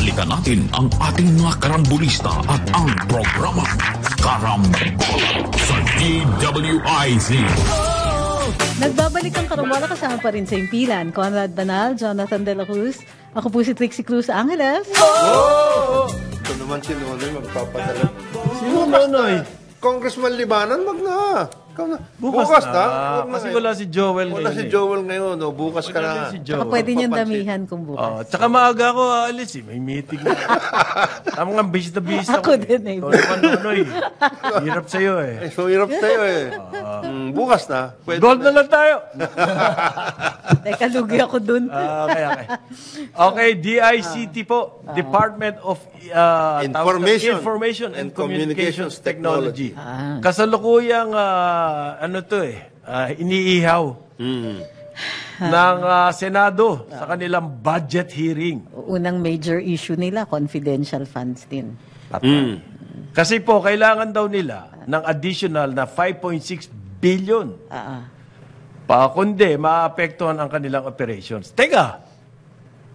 balikan natin ang ating mga karambulista at ang programa Karambola sa DWIZ. Nagbabalik ang Karambola, kasama pa rin sa impilan Conrad Banal, Jonathan De La Cruz. Ako po si Trixie Cruz Angeles. Ito naman si Nonoy magpapadala. Sino Nonoy? Congressman Libanan, wag na. Bukas na. Kasi wala si Joel ngayon. Wala si Joel ngayon. O, bukas ka na. Saka pwede niyang damihan kung bukas. Tsaka maaga ako aalis eh. May meeting na. Tamang bis na bis Ako din eh. Ikaw naman, Nonoy. Hirap sa'yo eh. So, hirap sa'yo eh. Bukas na. Gold na lang tayo. Teka, lugi ako dun. Okay. Okay, DICT po. Department of Information and Communications Technology. Kasalukuyang iniihaw ng Senado sa kanilang budget hearing. Unang major issue nila, confidential funds din. Kasi po, kailangan daw nila ng additional na 5.6 billion. Kundi, maapektuhan ang kanilang operations. Teka,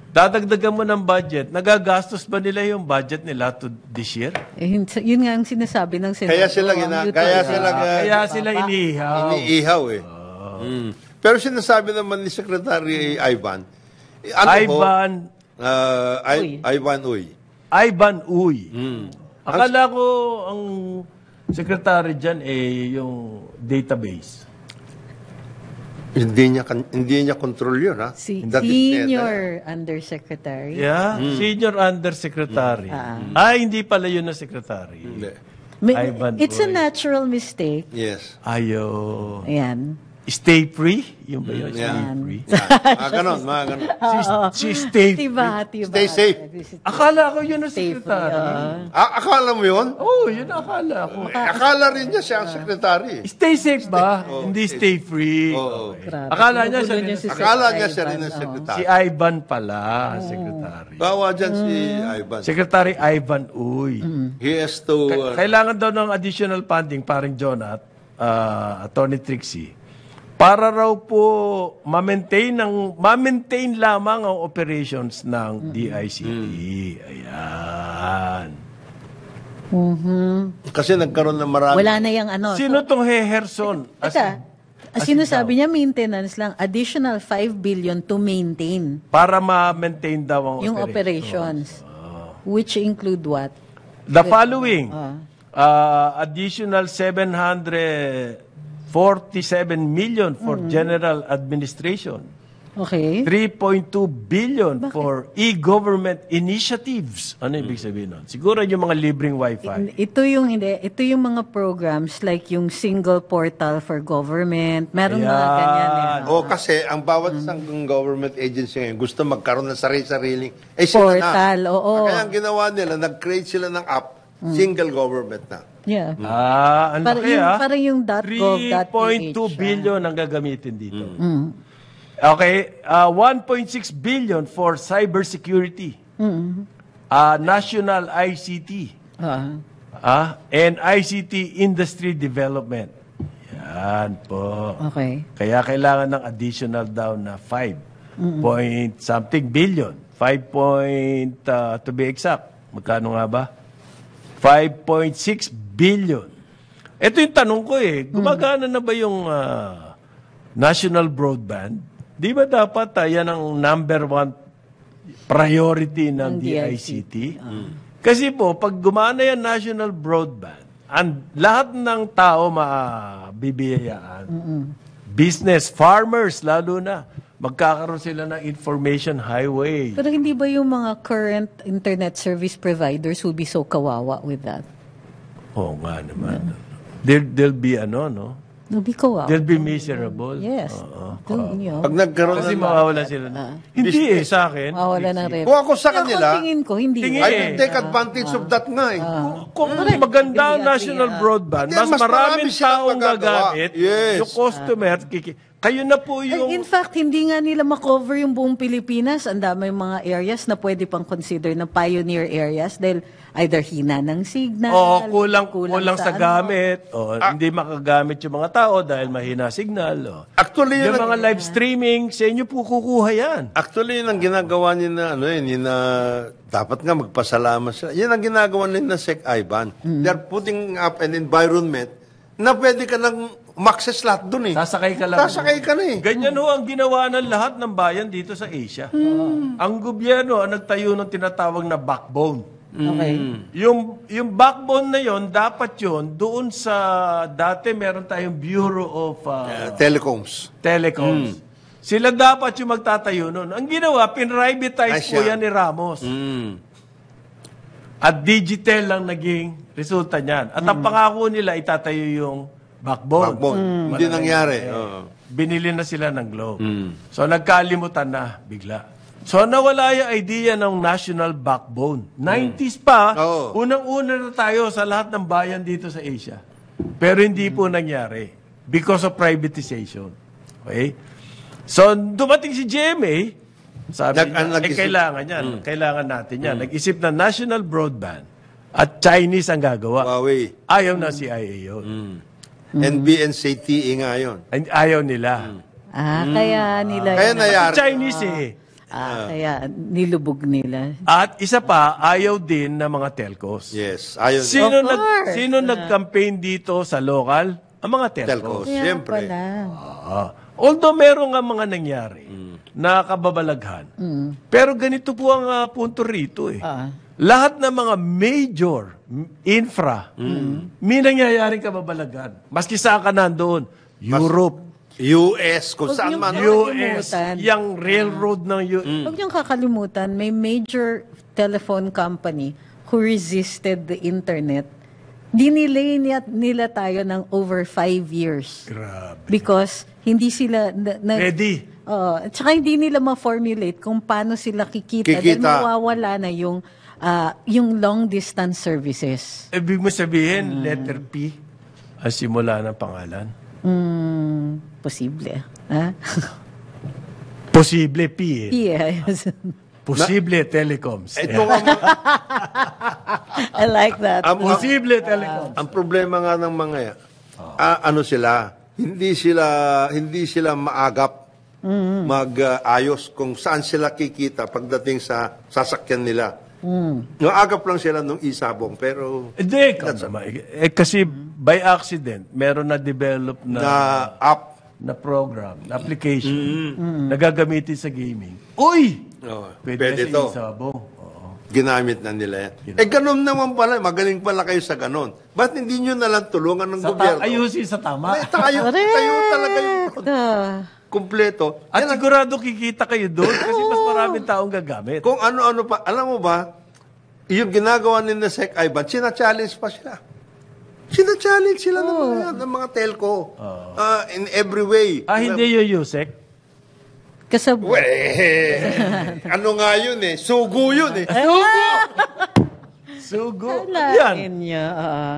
dadagdagan mo ng budget, nagagastos ba nila yung budget nila to this year? Yun nga ang sinasabi ng Senado. Kaya sila iniihaw. Iniihaw eh. Pero sinasabi naman ni Secretary Ivan, Ivan Uy. Akala ko ang secretary dyan yung database. Hindi niya control yun, ha? Senior Undersecretary. Yeah, Senior Undersecretary. Hindi pala yun na secretary. Hindi. It's a natural mistake. Yes. Ayo. Ayan. Stay free? Yung ba yun? Yeah. Stay free? Ganon. Si stay free. Stay safe. Akala ko yun ang secretary. Akala mo yun? Oo, yun akala ko. Akala rin niya siya ang secretary. Stay safe ba? Hindi stay free. Akala niya siya rin ang secretary. Si Ivan pala, secretary. Bawa dyan si Ivan. Secretary Ivan Uy. He has to... Kailangan daw ng additional funding, paring Jonat, Attorney Trixie, para raw po ma-maintain lamang ang operations ng DICT. Ayan. Kasi nagkaroon ng marami. Wala na yung ano. Sino tong Heherson? Sinasabi niya maintenance lang, additional 5 billion to maintain. Para ma-maintain daw ang yung operations. Which include what? The following. Additional 747 million for general administration. Okay. 3.2 billion for e-government initiatives. Ano ibig sabihin nun? Siguro yung mga libreng wifi. Ito yung mga programs like yung single portal for government. Meron mga ganyan. Kasi ang bawat isang government agency ngayon gusto magkaroon ng sarili-sariling portal. Kaya ang ginawa nila, nag-create sila ng app, single government na. Yeah. Ang laki Parang yung .gov.ph. 3.2 billion ang gagamitin dito. Okay, 1.6 billion for cybersecurity. National ICT. And ICT industry development. Yan po. Okay. Kaya kailangan ng additional daw na 5 point something billion. 5 point, to be exact. Magkano nga ba? 5.6 billion. Ito yung tanong ko gumagana na ba yung national broadband? Di ba dapat yan ang number 1 priority ng DICT? Kasi po, pag gumana yan national broadband, lahat ng tao mabibiyayaan. Business, farmers lalo na, magkakaroon sila ng information highway. Pero hindi ba yung mga current internet service providers will be so kawawa with that? Oo nga naman. There'll be They'll be kawawa. They'll be miserable. Yes. Pag nagkaroon kasi mawawala sila. Hindi sa akin. Mawawala ng revenue. Kung ako sa kanila, tingin ko, hindi. I will take advantage of that nga Kung maganda ang national broadband, mas maraming taong gagamit, yung customer, Kayo na po Ay, yung... in fact, hindi nga nila makover yung buong Pilipinas. Ang dami mga areas na pwede pang consider na pioneer areas dahil either hina ng signal. kulang sa ano. gamit. Hindi makagamit yung mga tao dahil mahina signal. Actually, Yung mga live streaming, sa inyo po kukuha yan. Actually, yun ang ginagawa niya na, yun na, dapat nga magpasalamat sila. Yan ang ginagawa nila na Sec Ivan. They're putting up an environment na pwede ka nang ma-access lahat dun eh. Sasakay ka lang. Sasakay ka na eh. Ganyan ho ang ginawa ng lahat ng bayan dito sa Asia. Ang gobyerno ang nagtayo ng tinatawag na backbone. Okay. Yung backbone na yon dapat yon doon sa dati meron tayong Bureau of Telecoms. Telecoms. Sila dapat yung magtatayo noon. Ang ginawa, pinrivatize po yan ni Ramos. At Digitel lang naging resulta niyan. At ang pangako nila, itatayo yung backbone. Hindi nangyari. Binili na sila ng Globe. So nagkalimutan na bigla. So nawala yung idea ng national backbone. 90s pa, unang-una na tayo sa lahat ng bayan dito sa Asia. Pero hindi po nangyari because of privatization. Okay? So dumating si GMA, sabi niya, kailangan yan. Kailangan natin yan. Nag-isip na national broadband at Chinese ang gagawa. Huawei. Ayaw na CIA yun. NBNCTE nga yun. Ayaw nila. Kaya nila... Kaya nayari. Chinese eh. Kaya nilubog nila. At isa pa, ayaw din ng mga telcos. Yes. Ayaw Sino nag-campaign dito sa local? Ang mga telcos. Kaya Siyempre. pala. Although meron nga mga nangyari na kababalaghan. Pero ganito po ang punto rito eh. Lahat ng mga major infra, may nangyayaring kababalaghan. Maski saan ka nandoon. Europe, US, kung Huwag saan yung man. US, Kalimutan. yung railroad ng US. Huwag niyong kakalimutan, may major telephone company who resisted the internet. Dinilay nila tayo ng over 5 years. Grabe. Because hindi sila... Ready. At saka hindi nila ma-formulate kung paano sila kikita. Dahil mawawala na yung long distance services. Ibig mo sabihin, letter P ang simula ng pangalan? Posible. Ha? Posible P eh. Yes. Posible telecoms. Ito nga, I like that. Posible telecoms. ang problema nga ng mga yan, ano sila, hindi sila maagap mag-ayos kung saan sila kikita pagdating sa sasakyan nila. Naagap lang sila nung isabong, pero Hindi, kasi by accident, meron na develop na app. na program, na application, na gagamitin sa gaming. Uy! Pwede ito. sa isabong. Ginamit na nila yan. Ganun naman pala, magaling pala kayo sa ganun. Ba't hindi nyo nalang tulungan ng gobyerno? Ayusin sa tama. Tayo talaga yung kumpleto. At sigurado kikita kayo doon kasi mas maraming taong gagamit. Kung ano-ano pa, alam mo ba, yung ginagawa nila Sec Ivan, sina-challenge pa sila. Sina-challenge sila ng mga telco. In every way. Hindi yung Yusek? Kasabot. Ano nga yun eh? Sugo yun eh. Sugo. Yan.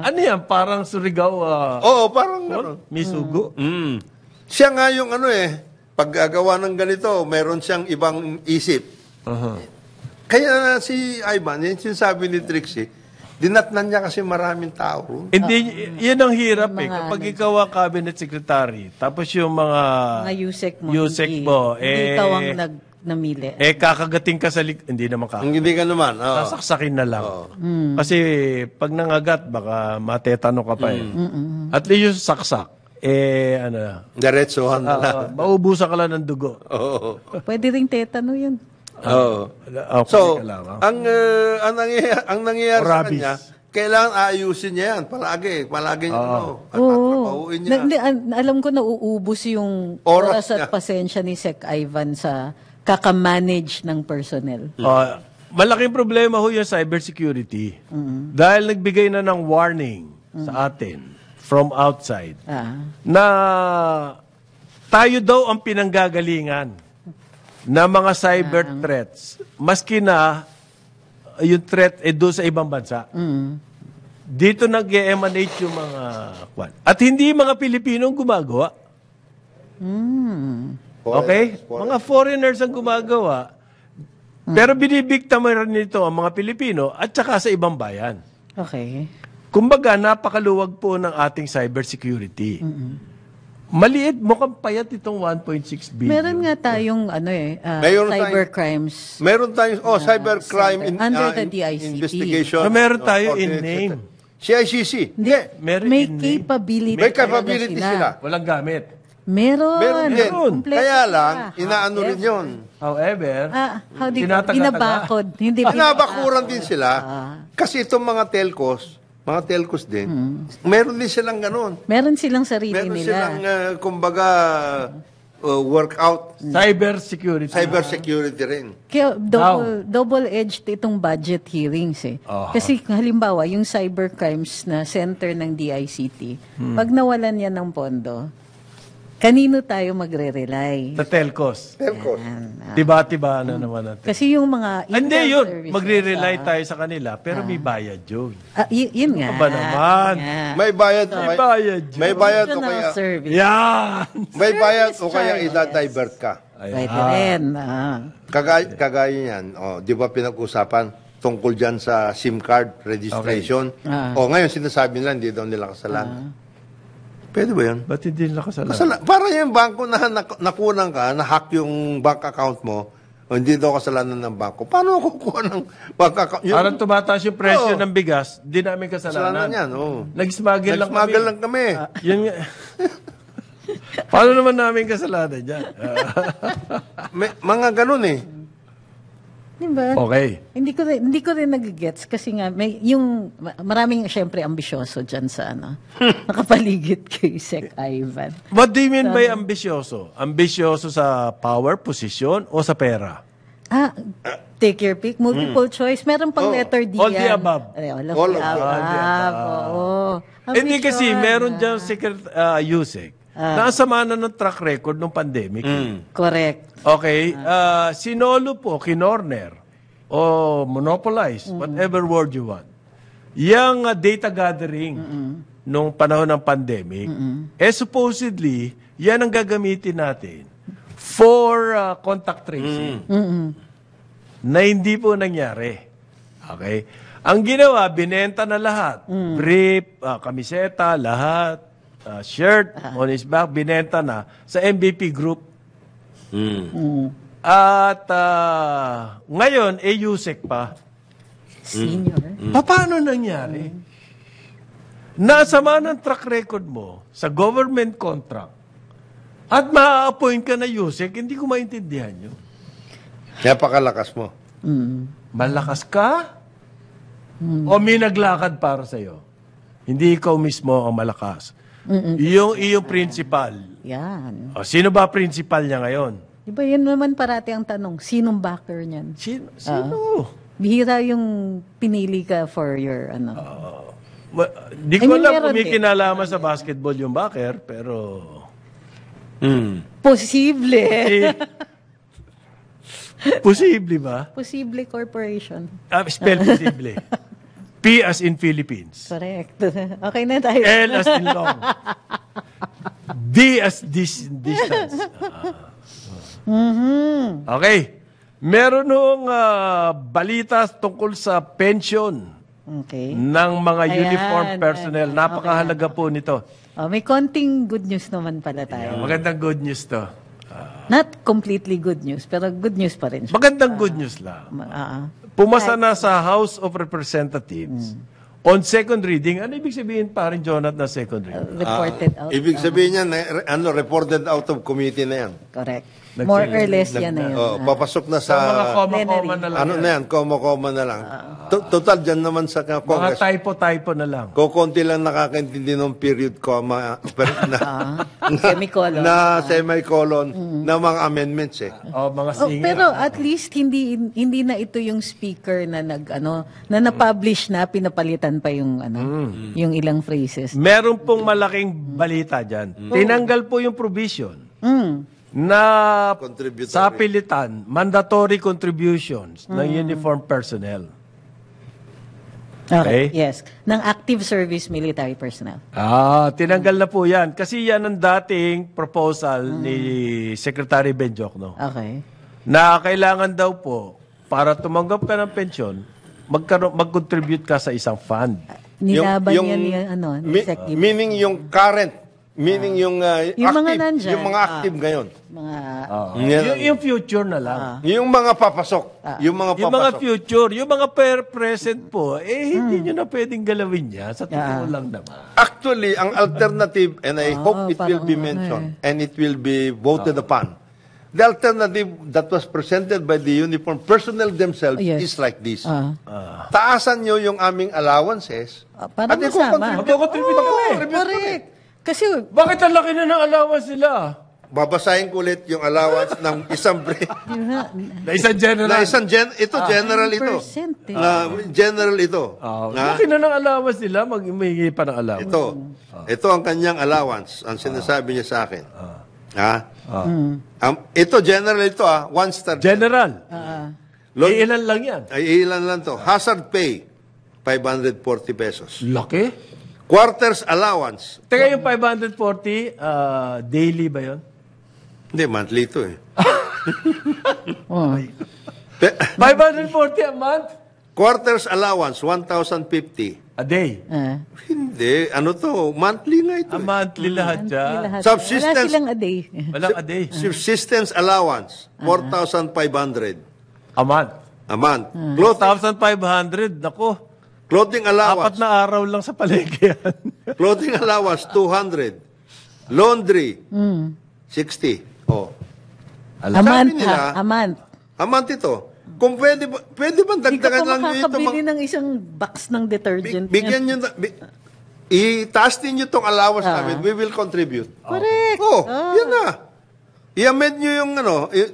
Ano yan? Parang Surigao. Oo, parang gano'n. May sugo. Siya nga yung paggagawa ng ganito, meron siyang ibang isip. Kaya si Ivan, yung sinasabi ni Trixie, dinatnan niya kasi maraming tao ron. Hindi, yan ang hirap eh. Kapag ikaw ang cabinet secretary, tapos yung mga USEC mo, hindi ikaw ang namili. kakagating ka sa hindi naman Hindi ka naman. sasaksakin na lang. Kasi pag nangagat, baka matetano ka pa eh. At least yung saksak, Diretsohan na lang. maubusan ka lang ng dugo. Pwede ring tetano yun. So, ang nangyayari sa Rabies. kanya, kailangan ayusin niya yan. Palagi niya, papahuin niya. Alam ko nauubos yung Oras oras at pasensya ni Sec Ivan sa kakamanage ng personnel. Malaking problema ho yung cybersecurity. Dahil nagbigay na ng warning sa atin from outside na tayo daw ang pinanggagalingan na mga cyber threats, maski na yung threat doon sa ibang bansa. Dito nag-emanate yung mga kwan. At hindi mga Pilipino ang gumagawa. Okay? Mga foreigners ang gumagawa. Pero binibiktima rin nito ang mga Pilipino at saka sa ibang bayan. Okay. Kumbaga, napakaluwag po ng ating cybersecurity. Maliit, mukhang payat itong 1.6 billion. Meron nga tayong Mayroon cybercrimes. Meron tayong cybercrime under the DICT. investigation. So, meron tayo in name. CICC. Hindi, Meron may in name. capability. May talaga capability sila. Walang gamit. Meron. Meron din. Kompleto Kaya lang, sila. inaano rin yun. However, How do you tinataga-taga. binabakod? Hindi Pinabakuran din sila. Kasi itong mga telcos din, meron din silang ganun. Meron silang sarili Meron nila. silang, kumbaga, workout, cybersecurity rin. Kaya double-edged itong budget hearings eh. Kasi halimbawa, yung cybercrimes na center ng DICT, pag nawalan yan ng pondo, kanino tayo magre-rely? sa telcos. Telcos. Tiba-tiba na naman natin. Kasi yung mga Hindi intel yun. services, Magre-rely tayo sa kanila, pero may bayad yun. yun nga. Ano ba naman? Yeah. May bayad o May kaya, bayad yun. may bayad o Professional kaya, service. Yan! may bayad o Service kaya charges. idadivert ka. Pwede rin. Kagaya yan, di ba pinag-usapan tungkol dyan sa SIM card registration? O ngayon sinasabi nila, hindi daw nila kasalanan. Pwede ba yun? Ba't hindi nila kasalanan? Para yung bangko na nakunan ka, na-hack yung bank account mo, o hindi daw kasalanan ng bangko. Paano ako kukuha ng bank account? Parang tumataas yung presyo Oo. ng bigas, di namin kasalanan. Kasalanan yan, oo. Nag-smuggle lang kami. Nag-smuggle lang kami. Yun nga. Paano naman namin kasalanan dyan? Mga ganun eh. Diba? Okay. Hindi ko rin nagigets kasi nga may yung maraming syempre ambisyoso diyan sa nakapaligid kay Sec Ivan. What do you mean by ambisyoso? Ambisyoso sa power, position, o sa pera? Take your pick, multiple choice. Meron pang letter D All the yan. above. All of the above. Oo. Hindi kasi Ambisyon. meron dyan Yusek na ang sama na ng track record ng pandemic. Correct. Okay, sinolo po, kinorner, o monopolize, whatever word you want. Yang data gathering nung panahon ng pandemic, supposedly, yan ang gagamitin natin for contact tracing. Na hindi po nangyari. Okay? Ang ginawa, binenta na lahat. Brief, kamiseta, lahat, shirt, on his back, binenta na sa MVP Group. At ngayon, Yusek pa. Senior. Paano nangyari? Nasama ng track record mo sa government contract at ma-appoint ka na Yusek, hindi ko maintindihan yun. Napakalakas mo. Malakas ka? O may naglakad para sa'yo? Hindi ikaw mismo ang malakas. Yung iyong principal. Yan. O, sino ba principal niya ngayon? Diba yan naman parati ang tanong, sinong backer niyan? Sino? Bihira yung pinili ka for your Di ko alam meron kung may din. kinalaman sa basketball yung backer, pero... Posible. Posible ba? Posible corporation. Spell posible. P as in Philippines. Correct. Okay na tayo. L as in long. D as distance. Okay. Meron nung balita tungkol sa pension Okay. ng mga Ayan, uniform personnel. ayan. Napakahalaga po nito. May konting good news naman pala tayo. Magandang good news to. Not completely good news, pero good news pa rin siya. Magandang good news lang. Pumasa na sa House of Representatives on second reading. Ano ibig sabihin pa rin, Jonathan, na second reading? Reported out. Ibig sabihin niya, reported out of committee na yan. Correct. More or less yan na yun. Papasok na Sa mga sa... koma-koma na lang. Ano na yan? Koma na lang. Total, dyan naman sa Mga Congress. typo-typo na lang. Kukunti lang nakakaintindi ng period, comma, Semicolon. na semicolon, na mga amendments eh. O, mga singer. Pero at least hindi na ito yung speaker na na na-publish na pinapalitan pa yung yung ilang phrases. Meron pong malaking balita dyan. Tinanggal po yung provision na Contributory. sa pilitan, mandatory contributions ng uniform personnel. Okay? Yes. Ng active service military personnel. Tinanggal na po yan. Kasi yan ang dating proposal ni Secretary Benjokno. Okay. Na kailangan daw po, para tumanggap ka ng pensyon, mag-contribute ka sa isang fund. Nilaban yan ni, ni Sec. Gibo. Meaning yung current, meaning yung Yung mga active, nandyan. yung mga active ngayon. Mga, Yung future na lang. Yung mga papasok. Yung mga Yung mga papasok. future, yung mga present po, hindi nyo na pwedeng galawin yan. Sa totoo lang naman. Actually, ang alternative, and I hope it will parang be mentioned, and it will be voted upon, the alternative that was presented by the uniformed personnel themselves Yes. is like this. Taasan nyo yung aming allowances, para masama. Mag-contribute kami. Correct. Kasi, Bakit ang laki na ng allowance nila? babasahin ko ulit yung allowance ng isang Na isang general. general ito. 100% eh. General ito. Laki na ng allowance nila, maghihingi pa ng allowance. Ito ang kanyang allowance, ang sinasabi niya sa akin. Ito, general ito, one star. General. Ilan lang yan? Ay, ilan lang to. Hazard pay, 540 pesos. Laki. Quarters allowance. Teka, yung 540, daily ba yun? Hindi, monthly ito eh. Oh. 540 a month? Quarters allowance, 1,050. A day. Hindi, ano to, monthly nga ito. A monthly lahat dyan. Lahat. Subsistence. Wala silang a day. Walang a day. Subsistence allowance, 4,500 A month. a month. Clothing, 1,500. Nako. clothing Apat allowance, na araw lang sa palengke yan. clothing allowance, 200. Laundry, 60. Oh. A Sabi month, nila, a month. a month ito. Kung pwede bang Hindi ka dagdagan pa lang nyo ito, makakabili ng isang box ng detergent. bigyan nyo, itaas din nyo itong allowance namin, we will contribute. Correct. Oh, yan na. I-amend nyo yung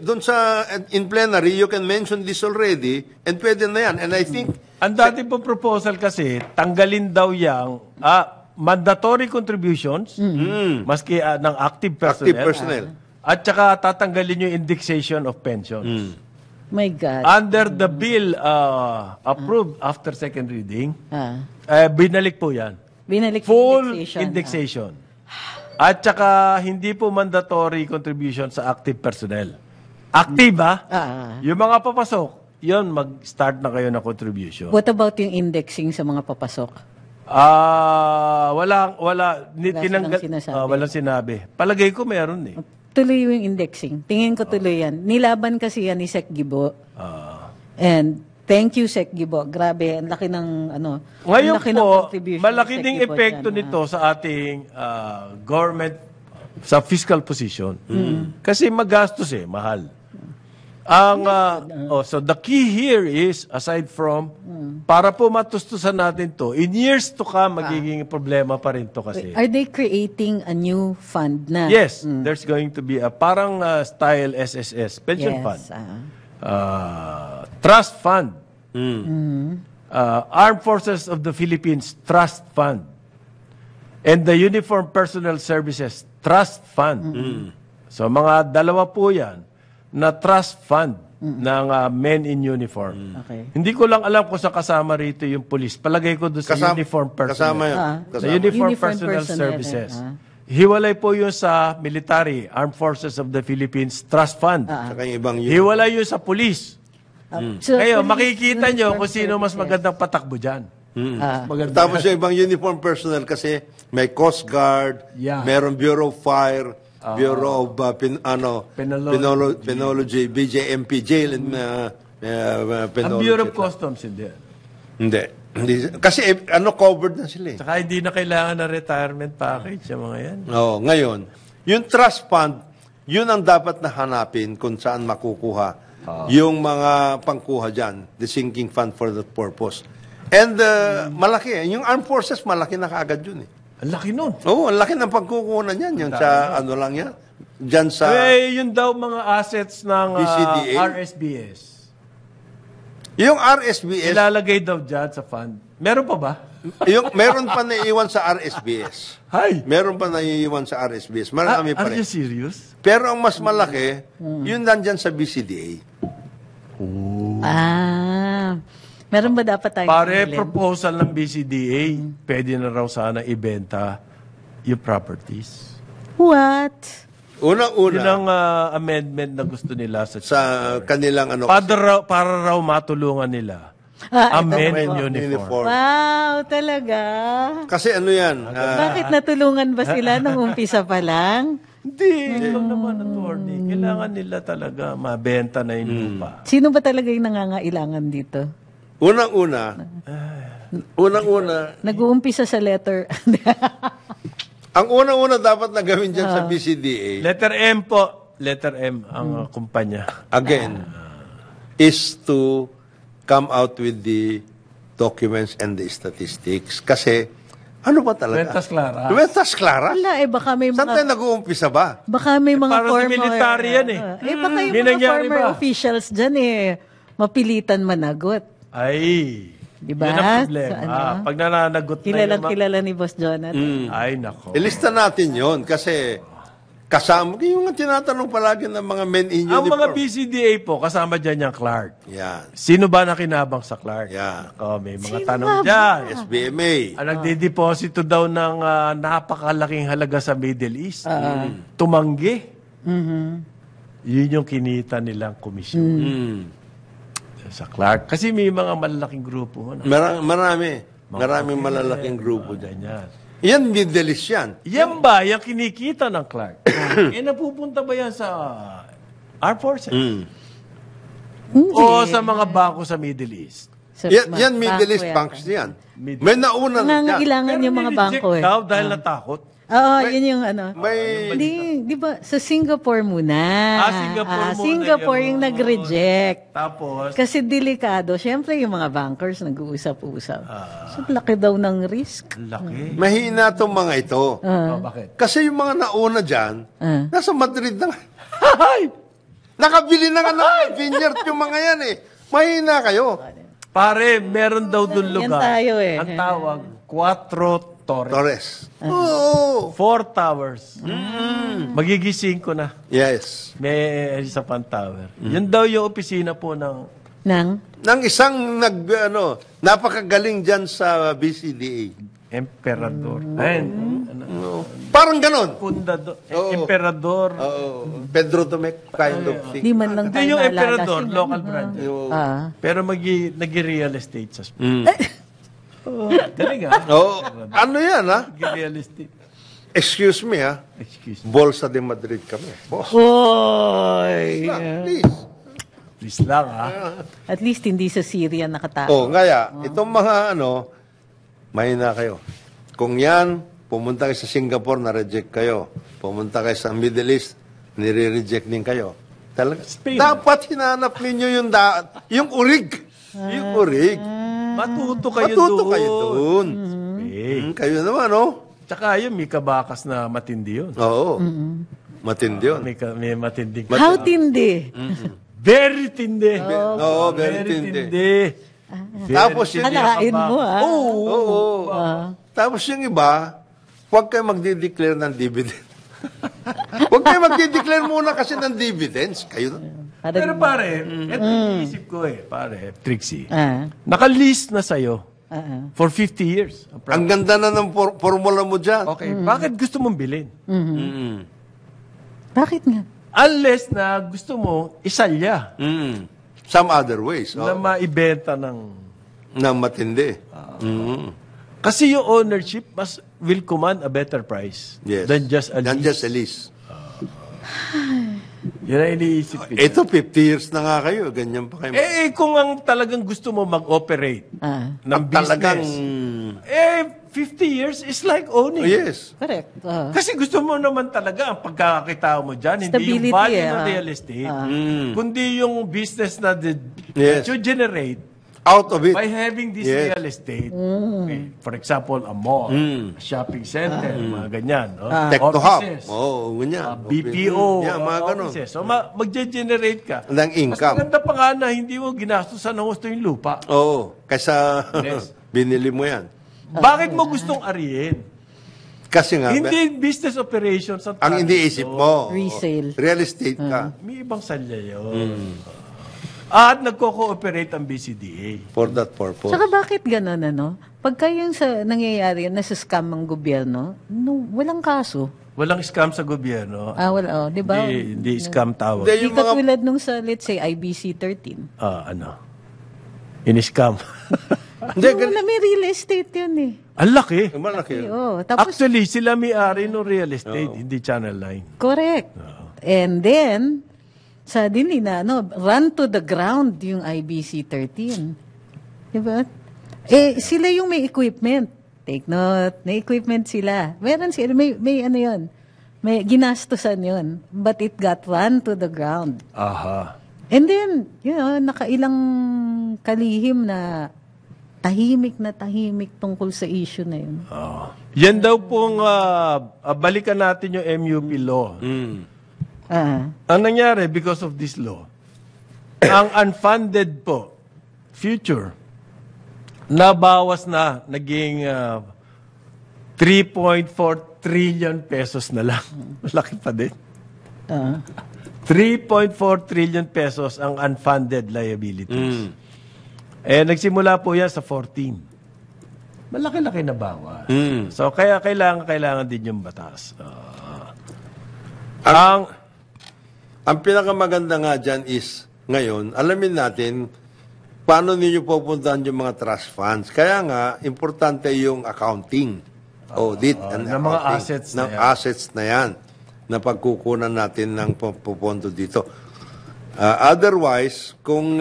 doon sa, in plenary, you can mention this already, and pwede na yan. And I think, Ang dati pong proposal kasi, tanggalin daw yung mandatory contributions, maski ng active personnel. Active personnel. At saka tatanggalin yung indexation of pensions. My God. Under the bill approved after second reading, binalik po yan. Binalik Full indexation. indexation. At saka hindi po mandatory contribution sa active personnel. Active Yung mga papasok, yun, mag-start na kayo ng contribution. What about yung indexing sa mga papasok? Wala silang sinasabi. walang sinabi. Palagay ko meron eh. Tuloy yung indexing. Tingin ko tuloy yan. Nilaban kasi yan ni Sec. Gibo. And thank you, Sec. Gibo. Grabe, ang laki ng Ngayon ang laki ng po, contribution malaki ni Sec. ding Gibo epekto dyan, nito sa ating government sa fiscal position. Kasi magastos mahal. So the key here is, aside from, para po matustusan natin to, in years to come, magiging problema pa rin to kasi. Are they creating a new fund na? Yes, there's going to be a parang style SSS, pension Yes. fund. Trust fund. Armed Forces of the Philippines Trust Fund. And the Uniformed Personnel Services Trust Fund. So mga dalawa po yan na trust fund ng men in uniform. Okay. Hindi ko lang alam kung sa kasama rito yung police. Palagay ko doon sa uniform personnel. Kasama yun. Sa Uniform Personnel Services. Hiwalay po yun sa military, Armed Forces of the Philippines Trust Fund. Saka yung ibang Hiwalay yun sa police. So, Ngayon, police, makikita nyo uniform kung sino mas services. magandang patakbo dyan. Maganda. Tapos yung ibang uniform personnel kasi may Coast Guard, Yeah. meron Bureau of Fire, Bureau of Penology, BJMP, Jail, and Ang Penology. Bureau of Customs, hindi. Hindi. Kasi covered na sila eh. Saka hindi na kailangan ng retirement package yung mga yan. Oo, ngayon, yung trust fund, yun ang dapat na hanapin kung saan makukuha yung mga pangkuha dyan, the sinking fund for that purpose. And malaki eh. Yung armed forces, malaki na kaagad yun eh. Ang laki nun. Oo, ang laki ng pagkukunan yan. Yung sa lang yan. Dyan sa... Yun daw mga assets ng PCDA? RSBS. Yung RSBS, Ilalagay daw dyan sa fund. Meron pa ba? meron pa naiiwan sa RSBS. Hi! Meron pa naiiwan sa RSBS. Marami pa Are rin. you serious? Pero ang mas malaki, yun nandyan sa BCDA. Meron ba dapat tayo Pare, sumilin? proposal ng BCDA, pwede na raw sana ibenta yung properties. What? Yun Unang-una, ang amendment na gusto nila sa kanilang ano, para raw matulungan nila. Men in uniform. Wow, talaga? kasi ano yan, Bakit natulungan ba sila nung umpisa pa lang? Hindi, ikaw naman, attorney. Kailangan nila talaga mabenta na yung lupa. Sino ba talaga yung nangangailangan dito? unang-una, Nag-uumpisa sa letter. ang unang-una dapat na gawin dyan sa BCDA, Letter M po. Letter M ang kumpanya. again, is to come out with the documents and the statistics. Kasi, ano ba talaga? Cuentas claras. Cuentas claras? Wala, baka may Saan tayo mga... nag-uumpisa ba? Baka may mga Para sa former... military yan eh. baka yung May mga nangyari former ba? officials dyan mapilitan managot. Ay. Diba? Yun ang problema. Sa ano? Pag nananagot na Kilala ni Boss Jonathan. Ay, nako. Ilista natin yon kasi kasama, yung tinatanong palagi ng mga men in Ang mga uniform. BCDA po, kasama dyan yung Clark. Yan. Sino ba nakinabang sa Clark? Yeah. Ako, may mga Sino tanong nga ba? dyan. SBMA. Ang nagdideposito daw ng napakalaking halaga sa Middle East. Tumanggi. Yun yung kinita nilang komisyon. Sa Clark. Kasi may mga malalaking grupo. Maraming malalaking grupo dyan. Ganyan. Yan, Middle East yan. Yan ba, yung kinikita ng Clark? Napupunta ba yan sa Armed Forces? O sa mga bangko sa Middle East? Sa Yan Middle bangko East yata. banks yan. Middle- May nauna na dyan. Nangangailangan yung mga nireject bangko daw dahil natakot. Oo, yun yung ano. May, Hindi, di ba, sa Singapore muna. Singapore muna Singapore yun. yung nag-reject. Tapos, Kasi delikado. Siyempre, yung mga bankers nag-uusap-usap. So, laki daw ng risk. laki. mahina itong mga ito. Oh, bakit? Kasi yung mga nauna dyan, nasa Madrid na nga. Ay! Nakabili na nga ng vineyard yung mga yan eh. Mahina kayo. Pare, meron daw doon Yan lugar. tayo eh. Ang tawag, 4 Torres. Torres. Oo. 4 towers. Magigising ko na. Yes. May isa pang tower. Yun daw yung opisina po ng Nang? Nang isang napakagaling dyan sa BCDA. Emperador. Ayun. Parang ganon. Fundador. Oo. Emperador. Pedro Domecq kind of thing. Di man lang Hindi tayo yung naalala. emperador, local branch. Pero nag-real estate sa Spain. Galing ah. Oh, ano yan ha? Nag-real estate. Excuse me ha. Excuse me. Bolsa de Madrid kami. Boss. Oy! Please. Please lang ah. At least hindi sa Syria nakatao. Oh, ngaya, itong mga mahina kayo. Kung yan, pumunta kayo sa Singapore, na-reject kayo. Pumunta kayo sa Middle East, nire-reject din kayo. Talaga, Spain. dapat hinanap ninyo yung urig. Yung urig. Matuto kayo Matuto doon. kayo doon. Spain. Kayo naman, Tsaka yun, may kabakas na matindi yun. Oo. Matindi yun. May matinding. How tindi? Very tindi. Oo, very tindi. Tapos yun, Halain mo Oo. Tapos yung iba, huwag kayo magdi-declare ng dividend. Huwag kayo magdi-declare muna kasi ng dividends. Kayo na. Pero pare, ito yung isip ko pare, Trixie. Ah. Naka-list na sa'yo for 50 years. Ang ganda na ng formula mo dyan. Okay, bakit gusto mong bilhin? Bakit nga? Unless na gusto mo isalya Some other ways. na maibenta ng... Na matindi. Kasi yung ownership will command a better price Yes. than just a Than lease. just a lease. Yan ang iniisip ko. Ito, 50 years na nga kayo. Ganyan pa kayo. Kung ang talagang gusto mo mag-operate ng Ang talagang... business, 50 years is like owning. Yes. Correct. Kasi gusto mo naman talaga ang pagkakakita mo dyan, hindi yung Stability, value ng real estate, kundi yung business na Yes. you generate Out of it. by having this Yes. real estate. Okay. For example, a mall, a shopping center, mga ganyan. No? Tech to hub. Offices, Oo, ganyan. BPO, Yeah, mga ganun. offices. So, mag-generate ka. Ng income. Mas maganda pa nga na hindi mo ginastusan ng gusto yung lupa. Oo. Kaysa Yes. binili mo yan. Bakit mo gustong arihin? Kasi nga, Hindi business operations ang iniisip mo. Resale. Real estate ka. May ibang salya yun. At nagko-cooperate ang BCDA. For that purpose. Saka bakit gano'n, ano? Pagka yung nangyayari, nasa scam ang gobyerno, walang kaso. Walang scam sa gobyerno. Wala, di ba? Hindi scam tawag. Hindi, Di katulad nung sa, let's say, IBC 13. In-scam. Hindi, Wala, may real estate yun eh. Ang laki. malaki. Tapos, Actually, sila may-ari ng real estate, hindi Channel 9. correct. And then, suddenly na, run to the ground yung IBC 13. Di ba? Sila yung may equipment. Take note, may equipment sila. Meron sila, may ano yun. May ginastusan yun. But it got run to the ground. Aha. And then, nakailang kalihim na tahimik tungkol sa issue na yun. Yan daw pong, balikan natin yung MUP law. Ang nangyari because of this law, ang unfunded po, future, nabawas na, naging 3.4 trillion pesos na lang. Laki pa din. 3.4 trillion pesos ang unfunded liabilities. Nagsimula po yan sa 14. Malaki-laki na bawas. So, kaya kailangan din yung batas. Ang pinakamaganda nga dyan is, ngayon, alamin natin, paano ninyo pupuntahan yung mga trust funds. Kaya nga, importante yung accounting, audit, and ng mga accounting assets ng na yan. assets na yan na pagkukunan natin ng pupunto dito. Otherwise, kung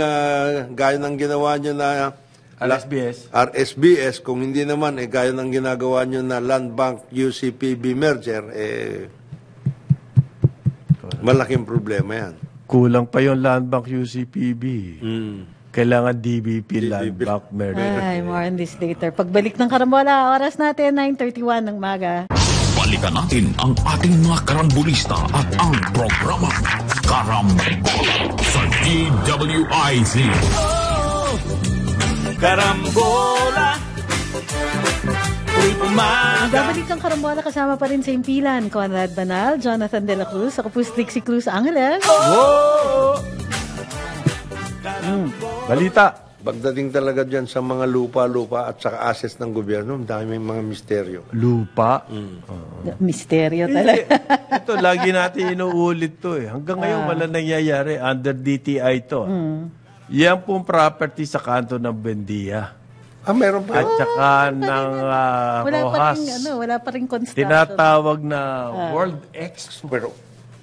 gaya ng ginawa nyo na RSBS, kung hindi naman, gaya ng ginagawa nyo na Land Bank UCPB merger, malaking problema yan. Kulang pa yung Land Bank UCPB. Kailangan DBP Land Bank merger. Ay, more on this later. Pagbalik ng Karambola, oras natin, 9:31 ng maga. Balikan natin ang ating mga karambulista at ang programa Karambola sa DWIZ. Karambola. Babalik ang Karambola kasama pa rin sa impilan. Conrad Banal, Jonathan De La Cruz, ako po si Trixie Cruz Angeles. Balita. Pagdating talaga dyan sa mga lupa at saka assets ng gobyerno, ang daming mga misteryo. Lupa. Misteryo talaga. Ito, lagi natin inuulit to eh. Hanggang ngayon, wala nangyayari. Under DTI to. Yan pong property sa kanto ng Bendia. Meron pa. At saka ng Rojas. Wala pa rin construction. Tinatawag na World Expo. Pero,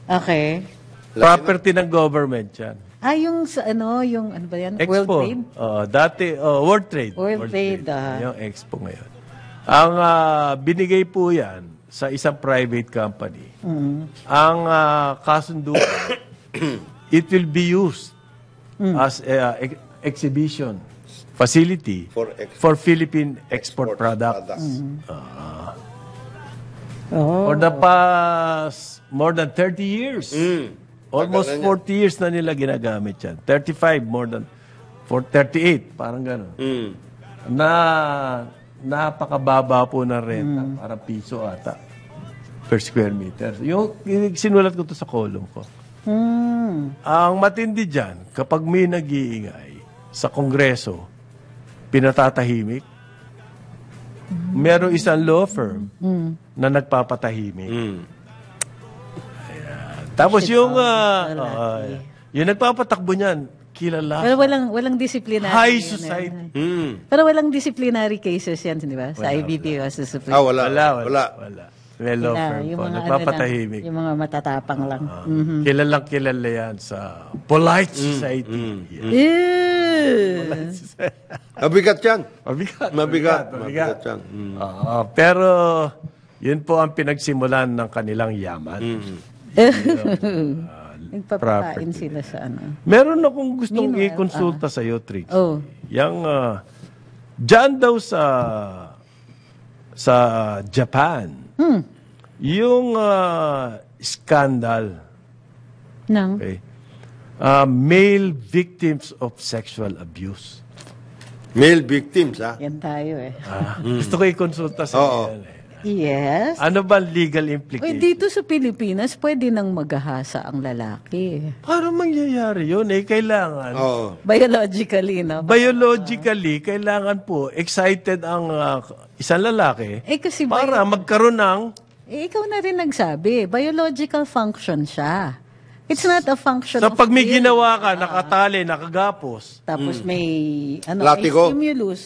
Okay. Property ng government yan. Yung sa yung ano ba yan? Expo. World Trade? Dati, World Trade. World Trade, Yung Expo ngayon. Ang binigay po yan sa isang private company. Ang kasunduan, it will be used as exhibition facility for Philippine export products. For the past more than 30 years. Almost 40 years na nila ginagamit yan. 35, more than 38, parang gano'n. Napakababa po ng renta, parang piso ata per square meter. Yung sinulat ko to sa kolong ko. Ang matindi dyan, kapag may nag-iingay sa Kongreso, pinatatahimik, meron isang law firm na nagpapatahimik. Tapos yung nagpapatakbo niyan, kilala. Pero walang disciplinary. High society. Pero walang disciplinary cases yan, di ba? Sa IBP o sa Supreme. wala. May law firm po. Nagpapatahimik. Yung mga matatapang lang. Kilala yan sa polite society. Mabigat yan. Mabigat yan. Pero yun po ang pinagsimulan ng kanilang yaman. Nagpapakain sila sa Meron akong gustong i-consulta sa iyo, Trix. Yang dyan daw sa Japan, yung scandal, okay, male victims of sexual abuse. Male victims, Yan tayo eh. Gusto ko i-consulta sa iyo. Yes. Ano ba legal Uy, implication? dito sa Pilipinas, pwede nang maghahasa ang lalaki. Paano mangyayari yun? Kailangan. Oo. Biologically, no? Biologically, kailangan po excited ang isang lalaki Kasi para magkaroon ng ikaw na rin nagsabi, biological function siya. It's not a function sa of pag may will. ginawa ka, nakatali, nakagapos, Tapos may, Latigo. may stimulus.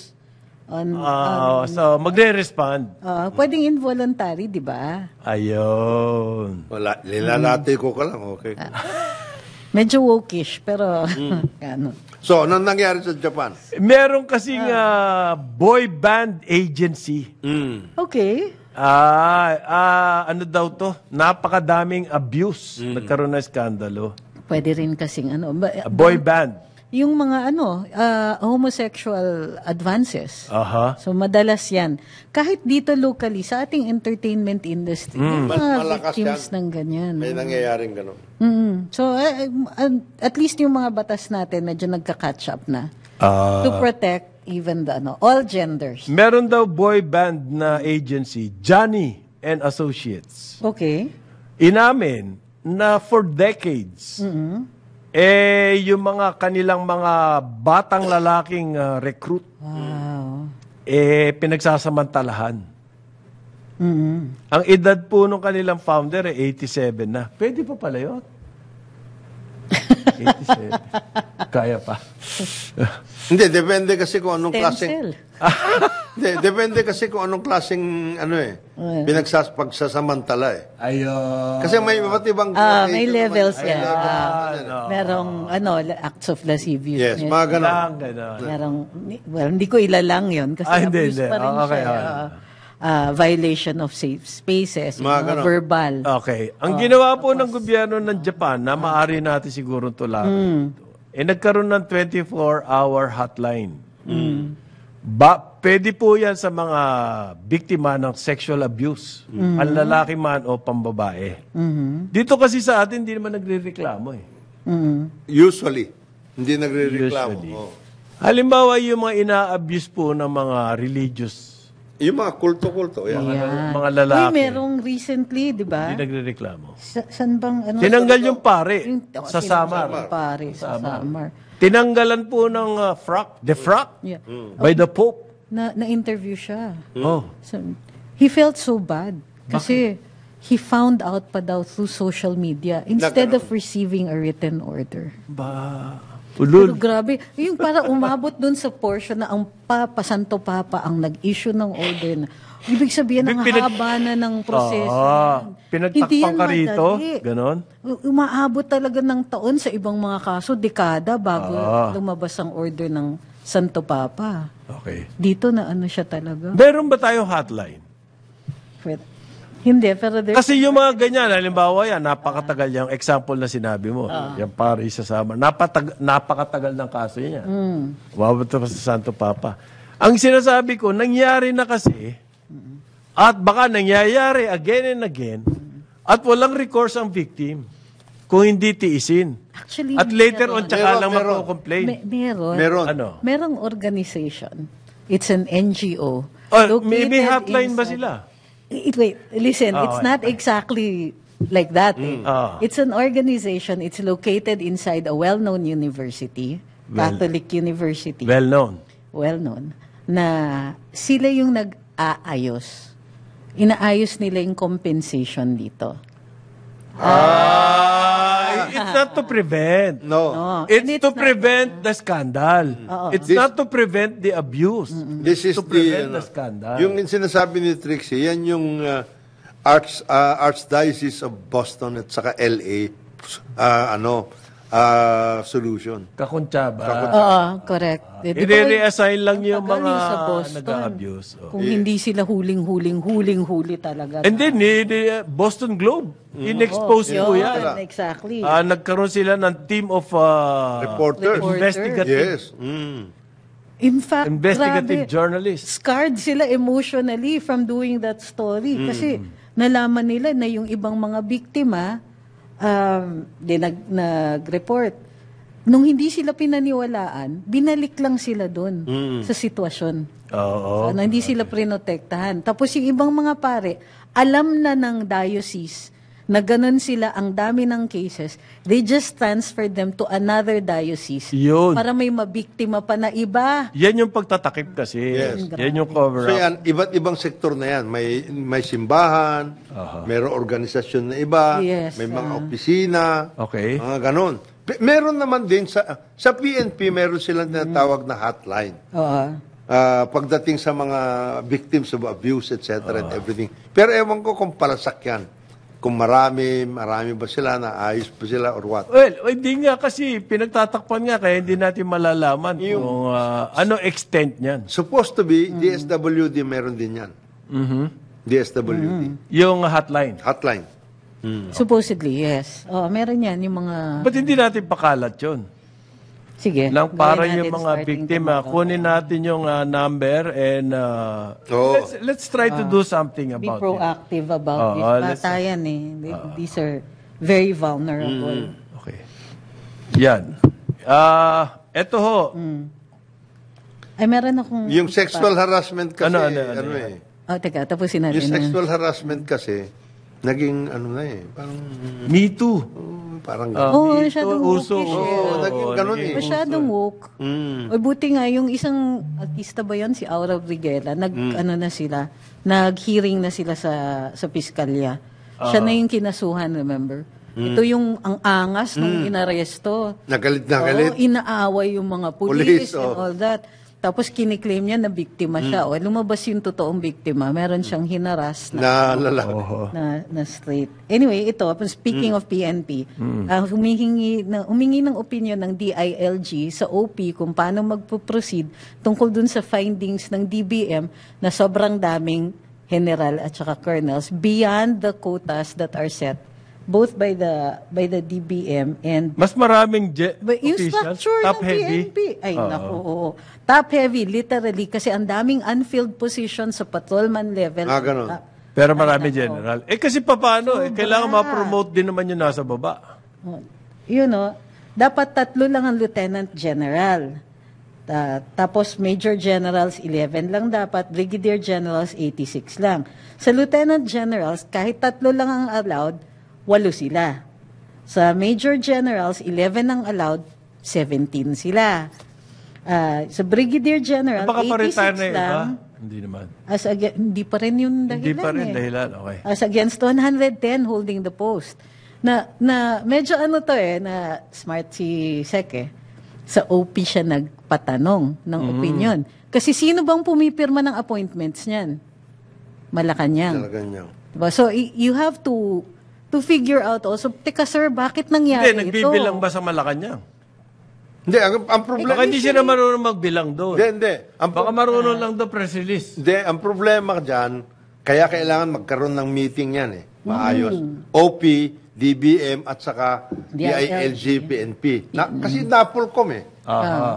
so magre-respond. Pwedeng involuntary, di ba? Ayun. Wala, lilalati ko ka lang, okay. Medyo wokish, pero ano. So, anong nangyari sa Japan? Meron kasing boy band agency. Okay. Ano daw to? Napakadaming abuse. Nagkaroon na skandalo. Pwede rin kasing ano. Boy band. Yung mga homosexual advances. Aha. So, madalas yan. Kahit dito locally, sa ating entertainment industry, may mga Malakas victims yan. ng ganyan. May nangyayaring gano'n. So, at least yung mga batas natin, medyo nagka-catch up na. To protect even the, all genders. Meron daw boy band na agency, Johnny and Associates. Okay. Inamin na for decades, yung mga kanilang mga batang lalaking recruit, Wow. pinagsasamantalahan. Ang edad po ng kanilang founder 87 na. Pwede pa pala yun? 87. Kaya pa. Hindi, depende kasi kung anong Stem klaseng... cell. Hindi, depende kasi kung anong klaseng, pagsasamantala eh. Ayun. Kasi may iba't ibang... May levels yan. no. Merong, acts of lasciviousness. Yes, mga gano'n. Lang, gano'n. Merong, well, hindi ko ilalang yun kasi Hindi, abuse hindi. pa rin Okay, siya. Violation of safe spaces, Mga ganun. verbal. Okay. Ang ginawa po ng gobyerno ng Japan, na maaari natin siguro tularan ito, nagkaroon ng 24-hour hotline. Pwede po yan sa mga biktima ng sexual abuse. Ang lalaki man o pambabae. Dito kasi sa atin, hindi naman nagre-reklamo eh. Usually. Hindi nagre-reklamo. Usually. Oh. Halimbawa, yung mga ina-abuse po ng mga religious, Yung mga kulto-kulto. Yan. mga lalaki, Uy, merong recently, di ba? hindi nagre-reklamo. Saan bang, Tinanggal yung pare sa Samar. Samar. Pare, sa Samar. Tinanggalan po ng frock, the frock, Yeah. by the Pope. Na-interview siya. Oh. So, he felt so bad. Kasi he found out pa daw through social media instead of receiving a written order. Ba, Pero ulul. grabe, yung para umabot dun sa portion na ang Papa, Santo Papa, ang nag-issue ng order na, ibig sabihin, ang haba na ng proseso. Pinagtakpan Hindi yan ka rito, madali. ganon. Umaabot talaga ng taon sa ibang mga kaso, dekada bago lumabas ang order ng Santo Papa. Okay. Dito na ano siya talaga. Meron ba tayong hotline? Hindi, pero there, Kasi yung mga ganyan, halimbawa yan, napakatagal yung example na sinabi mo. Yung pare sa Samar. Napakatagal ng kaso yan. Umabot pa sa Santo Papa. Ang sinasabi ko, nangyari na kasi, at baka nangyayari again and again, at walang recourse ang victim kung hindi tiisin. actually, At later on, tsaka lang Meron. magko-complain. Meron. Ano? Merong organization. It's an NGO. May located hotline ba inside- sila? Wait, listen, it's not exactly like that. It's an organization. It's located inside a well-known university, Catholic University. Well known. Well-known. Na sila yung nag-aayos. Inaayos nila yung compensation dito. It's not to prevent. No. It's to prevent the scandal. It's not to prevent the abuse. This is to prevent the scandal. Yung sinasabi ni Trixie, yan yung Archdiocese of Boston at saka LA solution. Kakuntsaba. Oo, correct. I-reassign lang yung Tagal mga sa Boston. nag-abuse. Oh. Kung hindi sila huling-huli talaga. And then, Boston Globe, in-expose po Yun, yan. exactly. Nagkaroon sila ng team of Reporters. investigative, Yes. In fact, investigative grabe, journalists. scarred sila emotionally from doing that story. Kasi nalaman nila na yung ibang mga biktima, nag-report. nung hindi sila pinaniwalaan, binalik lang sila doon sa sitwasyon. Oo. So, hindi sila prinotektahan. Tapos yung ibang mga pare, alam na ng diocese na ganun sila, ang dami ng cases, they just transfer them to another diocese Yun. para may mabiktima pa na iba. Yan yung pagtatakip kasi. Yes. Yan yung cover So up. yan, iba't ibang sektor na yan. May simbahan, mayroong organisasyon na iba, Yes, may mga opisina, Okay. mga ganon. Meron naman din sa PNP, meron silang tinatawag na hotline. Oo. Pagdating sa mga victims of abuse, etc. and everything. Pero ewan ko kung palasak yan. Kung marami ba sila, naayos pa sila or what. Well, hindi nga kasi pinagtatakpan nga kaya hindi natin malalaman kung ano extent niyan. Supposed to be, DSWD meron din yan. DSWD. Yung hotline. Hotline. Supposedly, yes. Oh, meron yan yung mga... Ba't hindi natin pakalat yun? Sige. Nang gawin para natin yung mga starting biktima, tomorrow. kunin natin yung number and let's try to do something Be about it. proactive about Oo, this. let's- Bata yan eh. These are very vulnerable. Okay. Yan. Eto ho. Ay, meron akong... Yung sexual harassment kasi, Ano eh. Oh, teka, tapusin natin. Yung sexual harassment kasi, naging parang, Me too. parang, Oo, Me masyadong too, uso. woke siya. Oo, naging ganun eh. Masyadong woke. O buti nga, yung isang artista ba yun, si Aura Briguela, nag-hearing na sila sa piskalya. Siya na yung kinasuhan, remember? Ito yung ang angas nung inaresto. nagalit na galit. Oo, inaaway yung mga Police, police and all that. Tapos kiniklaim niya na biktima siya. O, lumabas yung totoong biktima. Meron siyang hinaras Na lalaki. na straight. Anyway, ito, speaking of PNP, humingi ng opinion ng DILG sa OP kung paano magpo-proceed tungkol dun sa findings ng DBM na sobrang daming general at saka colonels beyond the quotas that are set both by the DBM and Mas maraming but yung officials, structure top ng heavy. PNP. Ay, naku, oo. Top heavy, literally, kasi ang daming unfilled positions sa patrolman level. Ganun. Pero marami general. Kasi paano? Kailangan ma-promote din naman yung nasa baba. You know, dapat 3 lang ang lieutenant general. Tapos major generals 11 lang dapat, brigadier generals 86 lang. Sa lieutenant generals, kahit 3 lang ang allowed, 8 sila. Sa major generals, 11 ang allowed, 17 sila. Sa brigadier general, Baka pa-retire 86 na yung lang. iba? Hindi naman. Hindi pa rin yung dahilan. Hindi pa rin eh. dahilan. Okay. As against 110 holding the post. Na medyo na smart si Sek eh. Sa OP siya nagpatanong ng opinion. Kasi sino bang pumipirma ng appointments niyan? Malacanang. Talaga niya. Diba? So you have to figure out also, teka sir, bakit nangyari Hindi, ito? nagbibilang ba sa Malacanang? Hindi, ang problema... Baka hindi sila marunong magbilang doon. Hindi. Baka marunong lang doon press release. Hindi, ang problema dyan, kaya kailangan magkaroon ng meeting yan eh. Maayos. OP, DBM, at saka DILG, PNP. Kasi NAPOLCOM eh.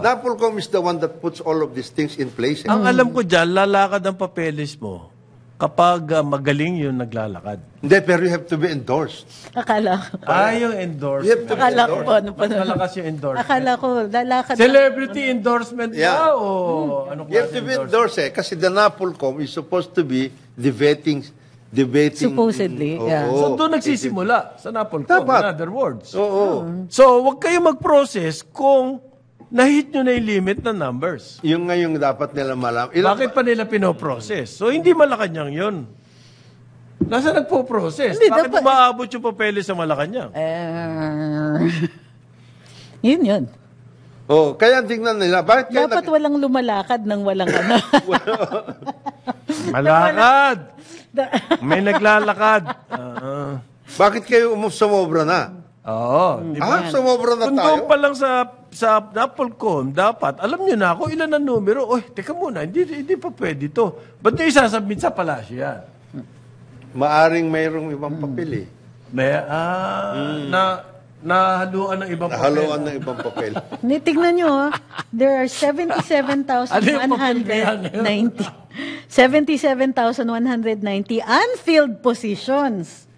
NAPOLCOM is the one that puts all of these things in place. Eh. Ang alam ko dyan, lalakad ang papeles mo kapag magaling yung naglalakad. Hindi, pero you have to be endorsed. Akala ko. Yung endorsement. You have to be Akala ko endorsed. ano pa Mas malakas yung endorsement. Akala ko, lalakad. Celebrity endorsement Yeah. ba? O ano You have to be endorsed eh. Kasi the NAPOLCOM is supposed to be debating. Supposedly, yeah. So doon nagsisimula sa Napolcom, Dapat. in other words. Oo. So wag kayo mag-process kung na-hit nyo na yung limit ng numbers. Yung ngayong dapat nila malaman. Bakit pa nila pinoprocess? So hindi Malacanang yun. Nasa nagpo-process? Hindi, Bakit dapat- umaabot yung papeles sa Malacanang? Yun. Oh, kaya tingnan nila. Bakit kayo Dapat walang lumalakad ng walang ano. Malakad! May naglalakad. bakit kayo sumobra na? Oo. Sumobra na Kung tayo? doon pa lang sa Napolcom, dapat, alam nyo na kung ilan ang numero. Oy, teka muna, hindi pa pwede to. Ba't nyo isasubmit sa palasyo yan? Maaring mayroong ibang papel eh. May, nahaluan ng ibang papel. Nahaluan ng ibang papel. Tignan nyo, there are Ano yung papel kaya 77,190 unfilled positions.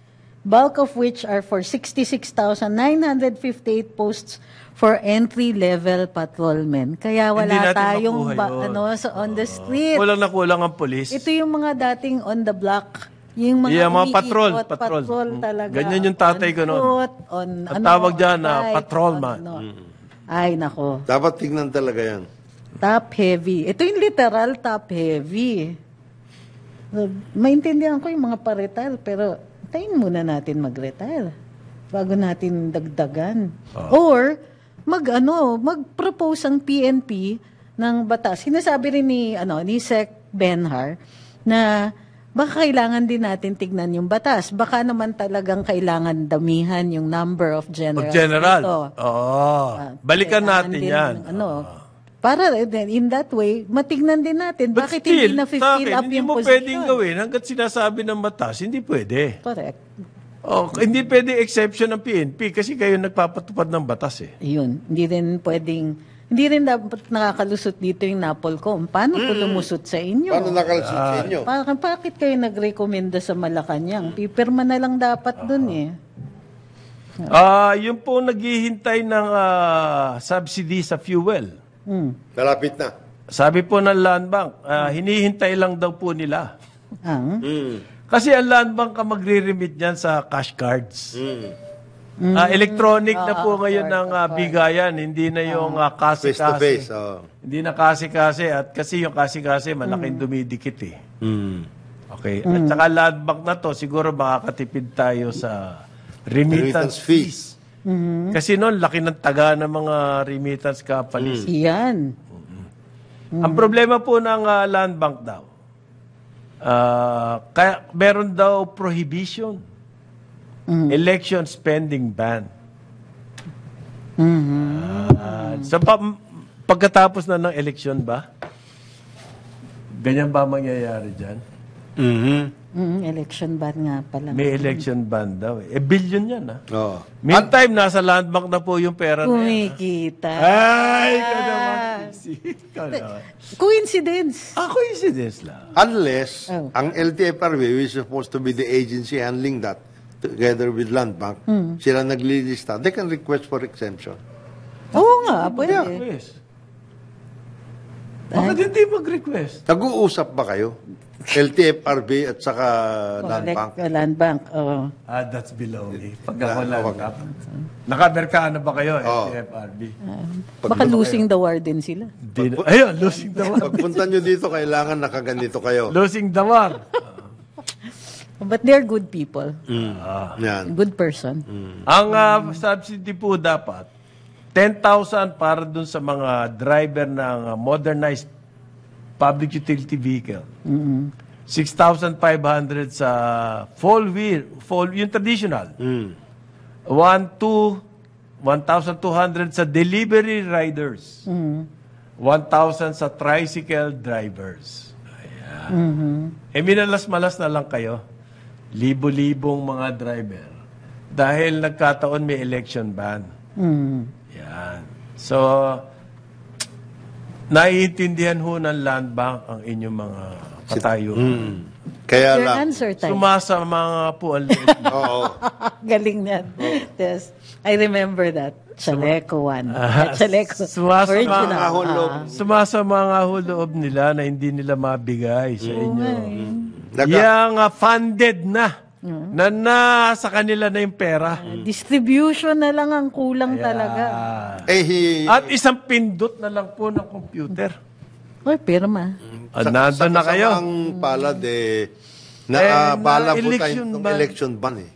bulk of which are for 66,958 posts for entry-level patrolmen. Kaya Hindi wala natin tayong makuha yun. on the street. Kulang na kulang ang polis. Ito yung mga dating on the block. Yung mga, Yeah, mga umiikot, patrol. talaga. Ganyan yung tatay ko noon. On foot, Ang tawag dyan na bike, patrolman. Ay, nako. Dapat tignan talaga yan. Top heavy. Ito yung literal top heavy. Maintindihan ko yung mga pa-retire, pero tayin muna natin mag-retire bago natin dagdagan. Or, mag-propose ang PNP ng batas. Sinasabi rin ni Sec Benhar na baka kailangan din natin tignan yung batas. Baka naman talagang kailangan damihan yung number of generals. dito. Balikan Kailangan natin din yan. Para in that way, matignan din natin But bakit still, hindi sa na-fill akin, up hindi yung mo position. pwedeng gawin hanggat sinasabi ng batas, hindi pwede. Correct. Hindi pwede exception ng PNP kasi kayo nagpapatupad ng batas eh. Yun. Hindi rin dapat nakakalusot dito yung NAPOLCOM. Paano ito lumusot sa inyo? Paano nakalasot sa inyo? Bakit kayo nagrekomenda sa Malacanang? Pipirma na lang dapat dun eh. Yung po naghihintay ng subsidy sa fuel. Malapit na. Sabi po ng Land Bank, hinihintay lang daw po nila. Ang? Kasi ang Land Bank ang magre-remit niyan sa cash cards. Electronic na po ngayon ng bigayan, hindi na yung kasi-kasi. Face to face. Hindi na kasi-kasi at kasi yung kasi-kasi malaking dumidikit eh. Okay. At saka Land Bank na to, siguro makakatipid tayo sa remittance fees. Kasi noon, laki ng taga ng mga remittance companies. Iyan. Ang problema po ng Land Bank daw, kaya meron daw prohibition. Election spending ban. So, pagkatapos na ng election ba? Ganyan ba mangyayari dyan? Election ban nga pala. May election ban daw. Billion yan Oo. Meantime, nasa Land Bank na po yung pera na yan. Kumikita. Ay, ikaw naman. Ikaw naman. Coincidence. Coincidence lang. Unless, ang LTFRB, which is supposed to be the agency handling that, together with Land Bank, sila naglilista, they can request for exemption. Oo nga, pwede. Yes. Bakit hindi mag-request? Nag-uusap ba kayo? LTFRB at saka Land Bank? Land Bank, oo. That's below me. Pag ako Land Bank. Nakamerkano ba kayo, FRB? Baka losing the war din sila. Ayun, losing the war. Pagpunta nyo dito, kailangan nakaganito kayo. Losing the war. But they're good people. Yan. Good person. Ang subsidy po dapat, 10,000 para dun sa mga driver ng modernized public utility vehicle. 6,500 sa yung traditional. 1,200 sa delivery riders. 1,000 sa tricycle drivers. Ayan. Minalas-malas na lang kayo. Libo-libong mga driver. Dahil nagkataon may election ban. Yan. So, naiintindihan ho ng Land Bank ang inyong mga patayo. Kaya Your lang, answer time. Sumasama nga po ang loob. oo. Galing yan. Yes. I remember that. Chaleco one. Chaleco. Sumasama Original. nga ho loob. Sumasama nga ho loob nila na hindi nila mabigay sa inyo. Naga- Yang funded na nasa kanila na yung pera. Distribution na lang ang kulang talaga. At isang pindot na lang po ng computer. Oy, pirma. Nandun na kayo. Ang palad naabala po tayo election ng ban. election ban eh.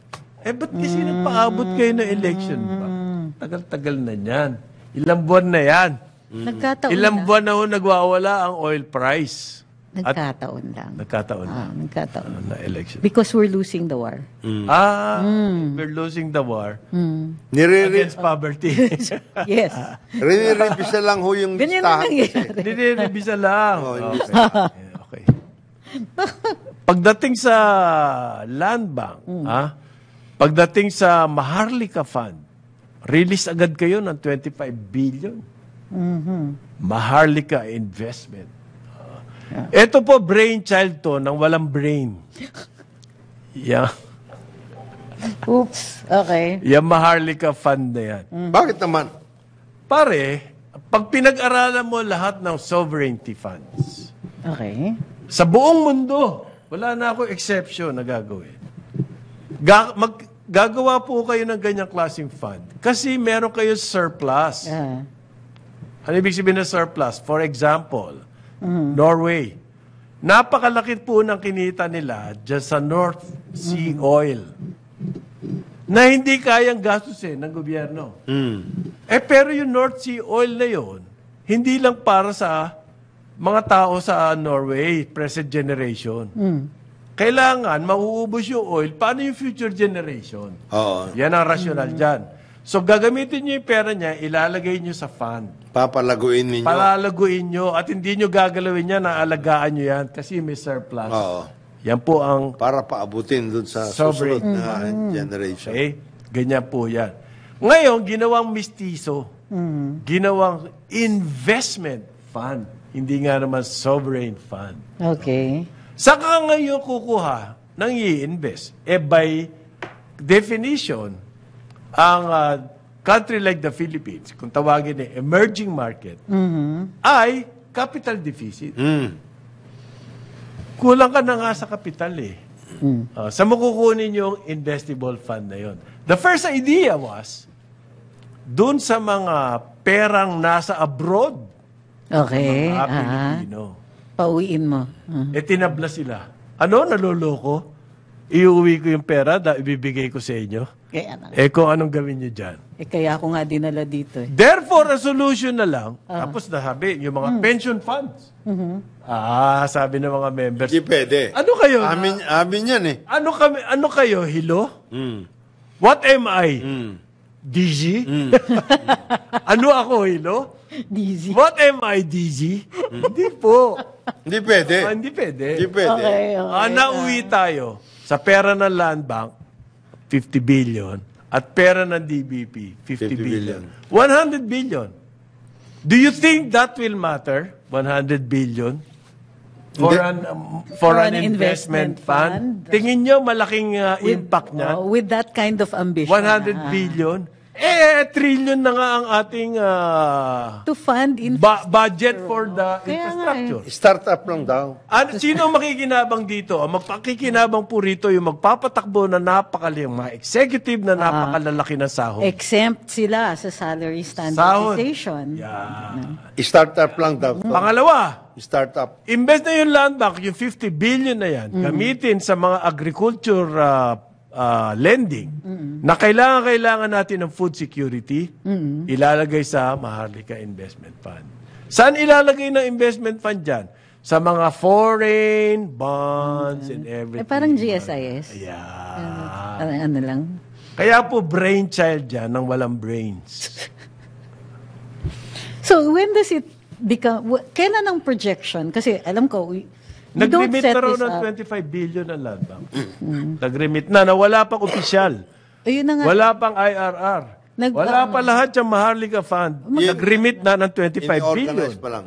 Ba't kasi nagpaabot kayo ng election ba? Tagal-tagal na yan. Ilang buwan na yan. Nagkataon Ilang lang. buwan na ho nagwawala ang oil price. Nagkataon lang. Nagkataon na. Nagkataon. Na election. Because we're losing the war. We're losing the war Nire-revisa against poverty. Yes. lang ho yung Ganyan na listahan kasi. nangyayari. Nire-revisa lang. Oh, Okay. Pagdating sa Land Bank, pagdating sa Maharlika Fund, release agad kayo ng 25 billion. Maharlika Investment. Ito po, brainchild to, ng walang brain. Yeah. Oops. Okay. Yung Maharlika Fund na yan. Bakit naman? Pare, pag pinag-aralan mo lahat ng sovereignty funds, Okay. sa buong mundo, wala na ako exception na gagawin. Gagawa po kayo ng ganyang klaseng fund kasi meron kayo surplus. Ah. Ano ibig sabihin ng surplus? For example, Norway. Napakalaki po ng kinita nila dyan sa North Sea oil na hindi kayang gastusin ng gobyerno. Pero yung North Sea oil na yon, hindi lang para sa mga tao sa Norway, present generation. Kailangan mauubos yung oil. Paano yung future generation? Oo. Yan ang rational dyan. So, gagamitin nyo yung pera niya, ilalagay nyo sa fund. Papalaguin ninyo. Palalaguin nyo at hindi nyo gagalawin yan, naalagaan nyo yan kasi may surplus. Oo. Yan po ang Para paabutin dun sa Sovereign. susunod na generation. okay. Ganyan po yan. Ngayon, ginawang mistiso. Ginawang investment fund. Hindi nga naman sovereign fund. Okay. Saka ka ngayon kukuha ng i-invest? By definition, ang country like the Philippines, kung tawagin emerging market, ay capital deficit. Kulang ka na nga sa capital eh. Sa makukunin yung investable fund na yon. The first idea was, dun sa mga perang nasa abroad, Okay. mga Pilipino, Pauwiin mo. tinabla sila. Ano? Naloloko? Iuwi ko yung pera, ibibigay ko sa inyo. Kaya na. Kung anong gawin nyo dyan? Kaya ako nga dinala dito eh. Therefore, a solution na lang. Tapos nasabi, yung mga pension funds. Sabi ng mga members. Hindi pwede. Ano kayo? Amin yan eh. Ano kayo, Hilo? What am I? DG? Ano ako, Hilo? Dizzy. What am I, DG? Hindi po. Hindi pwede. Hindi pwede. Hindi pwede. Okay. Nauwi tayo sa pera ng Land Bank, 50 billion, at pera ng DBP, 50 billion. 100 billion. Do you think that will matter? 100 billion? For an investment fund? Tingin nyo malaking impact niya? With that kind of ambition. 100 billion? Trillion na nga ang ating To fund budget for the infrastructure. Startup lang daw. Sino ang makikinabang dito? Ang magpakikinabang po rito yung magpapatakbo na napakaling mga executive na napakalalaki na sahod. exempt sila sa salary standardization. Startup lang daw. Pangalawa, Startup. invest na yung Land Bank, yung 50 billion na yan, gamitin sa mga agriculture lending na kailangan natin ng food security, ilalagay sa Maharlika Investment Fund. Saan ilalagay ng investment fund dyan? Sa mga foreign bonds and everything. Parang GSIS. Yeah. Ano lang. Kaya po brainchild dyan ng walang brains. So, when does it become, kailan ang projection? Kasi alam ko, we don't Nag-remit set na raw this ng up. 25 billion ang Land Bank. Nag-remit na wala pang opisyal. Ayun na nga. Wala pang IRR. Wala pa lahat yung Maharlika Fund. Nag-remit na ng 25 billion. In-organize pa lang.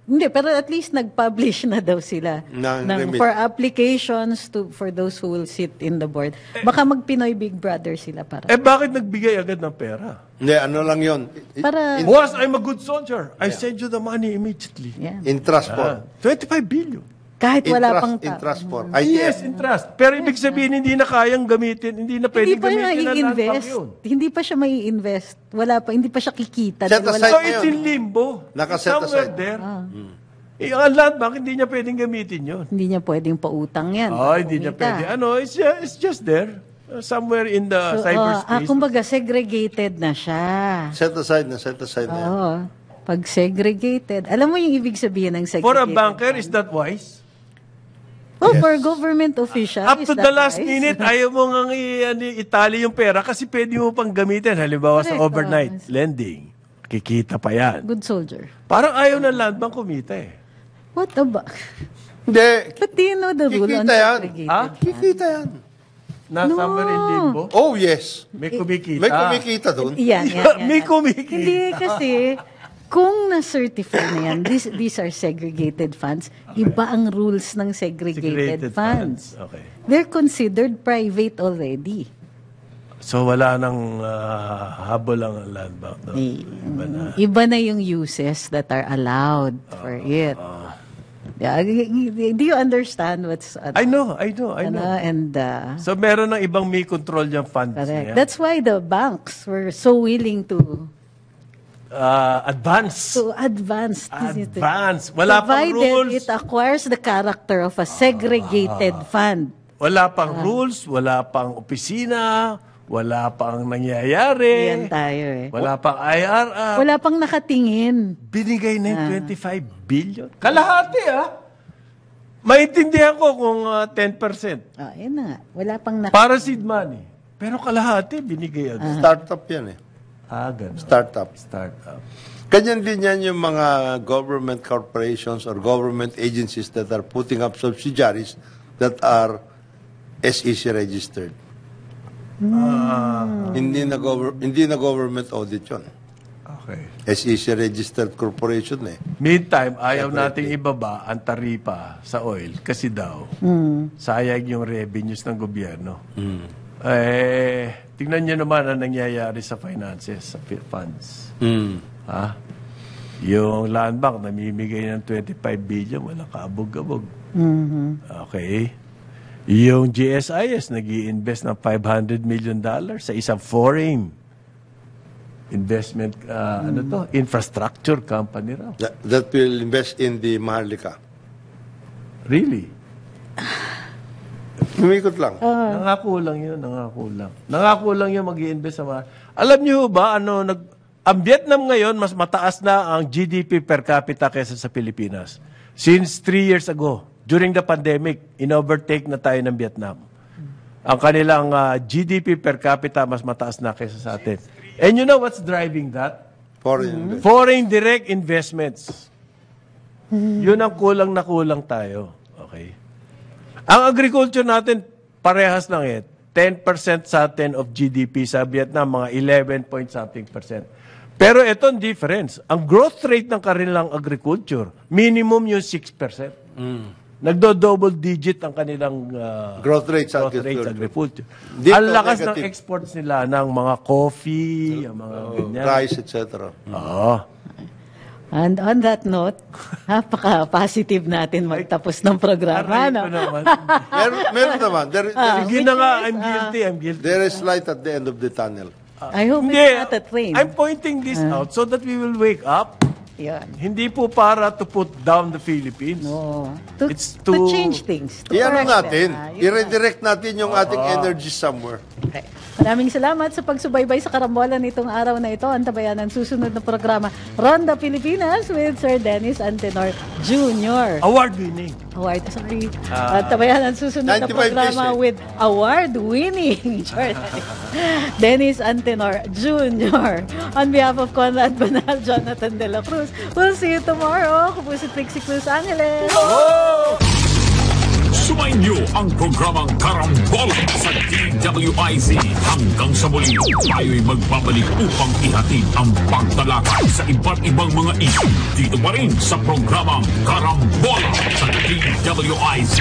Hindi, pero at least nag-publish na daw sila Remit. for applications for those who will sit in the board. Baka mag-Pinoy Big Brother sila para. Bakit nagbigay agad ng pera? Hindi, ano lang yun. Para, Was I'm a good soldier. I send you the money immediately. yeah. In transport. 25 billion. Kahit wala pang In tao. transport. Yes, in trust. Pero ibig sabihin, hindi na kayang gamitin, hindi na Hindi pwedeng pa gamitin ng Land Bank i-invest. yun. Hindi pa siya may invest. Wala pa, hindi pa siya kikita. Set dahil aside wala- So it's in limbo. Nakaset Somewhere aside. there. Ang Land Bank, hindi niya pwedeng gamitin yun. Hindi niya pwedeng pautang yan. Hindi niya Kumita. pwede. It's just there. Somewhere in the cyberspace. Kumbaga, segregated na siya. Set aside na yan. Oo. Pag segregated. Alam mo yung ibig sabihin ng segregated? For a banker, is that wise? Oh, for government official. Up is to that the last wise? minute, ayaw mo nga itali yung pera kasi pwede mo pang gamitin. Halimbawa sa Correct, overnight lending. Kikita pa yan. Good soldier. Parang ayaw ng Land Bank kumita eh. What about? Hindi. But do you know the rule on Kikita yan. segregated? Kikita yan. Somewhere in limbo. Oh, yes. May kumikita. May kumikita doon. Yan. May kumikita. Hindi kasi, kung na-certify na yan, these are segregated funds, iba ang rules ng segregated funds. Okay. They're considered private already. So wala nang habol ang land bank. No? Iba na yung uses that are allowed for it. Yeah, do you understand what's I know. And So meron ng ibang may control yung funds correct. niya. That's why the banks were so willing to Advance. advance. Wala pang Provided rules. it acquires the character of a segregated fund. Wala pang rules, wala pang opisina, wala pang nangyayari. Yan tayo Wala pang IRR. Wala pang nakatingin. Binigay na yung 25 billion. Kalahati, Maintindihan ko kung 10%. Yan na nga. Wala pang Para seed money. Pero kalahati, binigay agad. Startup yan eh. Ganun. Startup. Startup. Ganyan din yan yung mga government corporations or government agencies that are putting up subsidiaries that are SEC registered. Hindi na government audit yun. Okay. SEC registered corporation eh. Meantime, ayaw nating ibaba ang taripa sa oil kasi daw, sayang yung revenues ng gobyerno. Tingnan nyo naman ang nangyayari sa finances, sa funds. Yung land bank, namimigay ng 25 billion, walang kaabog-abog. Okay. Yung GSIS, nag-i-invest ng $500 million sa isang foreign investment, infrastructure company raw. That will invest in the Maharlika. Really? Umikot lang. Nangako lang yun. Nangako lang yun mag-i-invest sa mga... Alam niyo ba, ang Vietnam ngayon, mas mataas na ang GDP per capita kaysa sa Pilipinas. Since 3 years ago, during the pandemic, in-overtake na tayo ng Vietnam. Ang kanilang GDP per capita mas mataas na kaysa sa atin. And you know what's driving that? Foreign direct investments. Yun ang kulang na kulang tayo. Okay. Ang agriculture natin, parehas lang 10% sa atin of GDP. Sa Vietnam, mga 11 point something %. Pero ito ang difference. Ang growth rate ng kanilang agriculture, minimum yung 6%. Nagdo-double digit ang kanilang growth rate sa agriculture. Dito, Ang lakas negative. ng exports nila ng mga coffee, mga ganyan. Rice, etc. And on that note, napaka-positive natin magtapos ng programa. Aray No? ko naman. Meron naman. Sige na nga, I'm guilty. There is light at the end of the tunnel. I hope Hindi, it's not a train. I'm pointing this out so that we will wake up. Yan. Hindi po para to put down the Philippines. No. It's to to- change things. To Iano correct natin, them. Yun i-redirect natin yung ating energy somewhere. Okay. Maraming salamat sa pagsubaybay sa karambolan nitong araw na ito. Antabayan ang susunod na programa, Ronda Pilipinas with Sir Dennis Antenor Jr. Award-winning. Antabayan ang susunod na 95 programa years, with award-winning Dennis Antenor Jr. On behalf of Conrad Banal, Jonathan De La Cruz, we'll see you tomorrow. Ako po si Trixie Cruz Angeles. Sumainyo ang programang Karambola sa DWIZ. Hanggang sa muli, tayo'y magbabalik upang ihatid ang pagtalakay sa iba't ibang mga issue. Dito pa rin sa programang Karambola sa DWIZ.